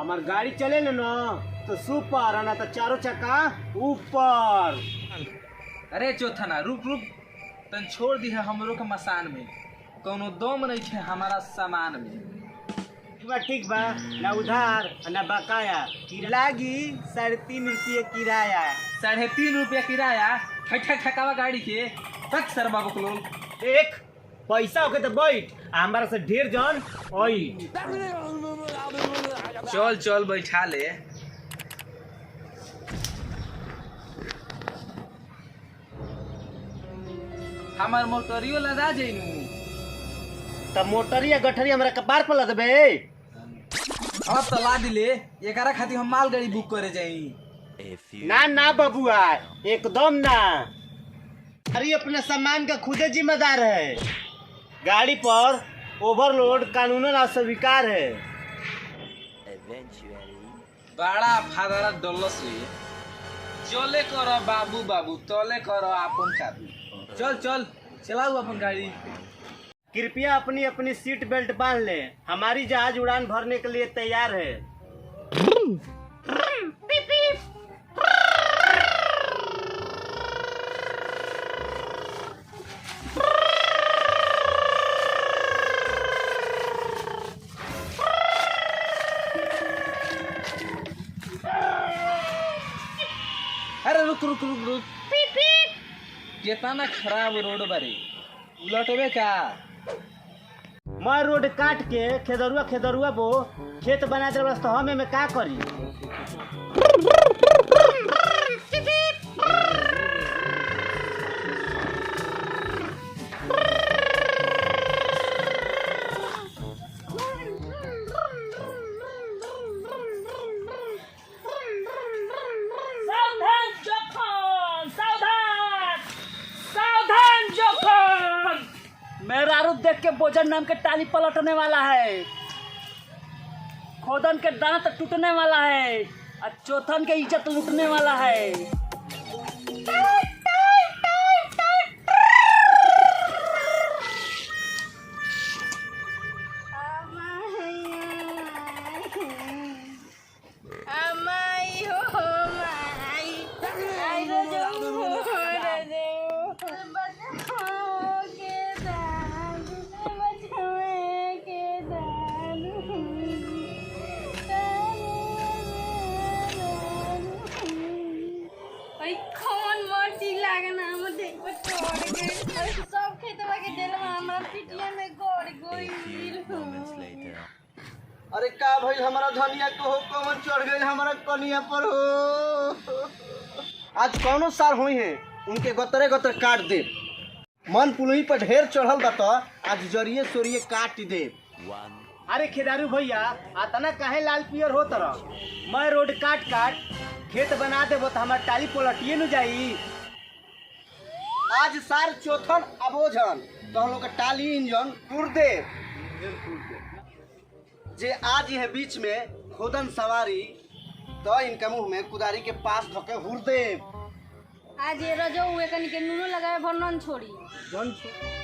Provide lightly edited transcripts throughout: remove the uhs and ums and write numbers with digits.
हमार गाड़ी चले न तो सुपर ना तो चारों चक्का ऊपर। अरे चौथना रुक रुक, तन छोड़ दी है हमरो के मसान में, कोनो दम नहीं है हमारा सामान में। ठीक बा, ना उधार ना बकाया, लागी 3.5 रुपये किराया। 3.5 रुपया किराया? ठक ठकावा गाड़ी के तक सर बाबू को एक पैसा होके तो बैठ, हमारा से ढेर जन ओई। चल चल बैठा ले। हमार मोटरियो लदा जइनू। तब मोटरिया गठरी हमरा कपार पर लदबे। अब तो ला दिले, एकरा खातिर हम मालगाड़ी बुक करे जाई। ना ना बबुआ, एकदम ना। अरे अपने सामान का खुदे जिम्मेदार है। गाड़ी पर ओवरलोड कानूनन अस्वीकार है। बड़ा फादरा डलस रे। चले करो बाबू बाबू, तले करो अपन काबू। चल चल चलाओ अपन गाड़ी। कृपया अपनी अपनी सीट बेल्ट बांध ले, हमारी जहाज उड़ान भरने के लिए तैयार है। अरे रुक रुक रुक रुक, कितना खराब रोड बारे, उलटबे का? मैं रोड काट के खेदरुआ बो खेत बना दे बस, तो हमें में का करी? मेरा रूप देख के बोझन नाम के टाली पलटने वाला है, खोदन के दांत टूटने वाला है और चौथन के इज्जत लूटने वाला है। अरे का भाई हमारा धनिया को हो कमर चढ़ गई हमारा कनिया पर हो। आज कौनो सार हुई है उनके गतरे गतर काट दे। मन पुलही पर ढेर चढ़ल बा तो आज जरिए सोरिए काट दे। अरे खेदारू भैया, आतना काहे लाल पियर हो तरह? मैं रोड काट काट खेत बना देबो तो हमार टाली पलटिए न जाई। आज सार चौथन अबोझन तो हम लोग का टाली इंजन टूर दे। जे आज यह बीच में खोदन सवारी तो इनका मुंह में कुदारी के पास धोके हुर दे। आज ये रजो हुए कनी के नूनो लगाए भरनन छोड़ी,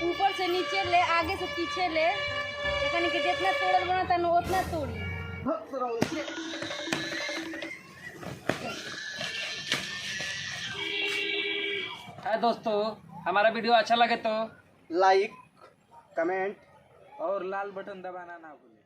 ऊपर से नीचे ले आगे से पीछे ले, ये कनी के जितना तोड़ल बनता न उतना तोड़ी। दोस्तों, हमारा वीडियो अच्छा लगे तो लाइक, कमेंट और लाल बटन दबाना ना भूलें।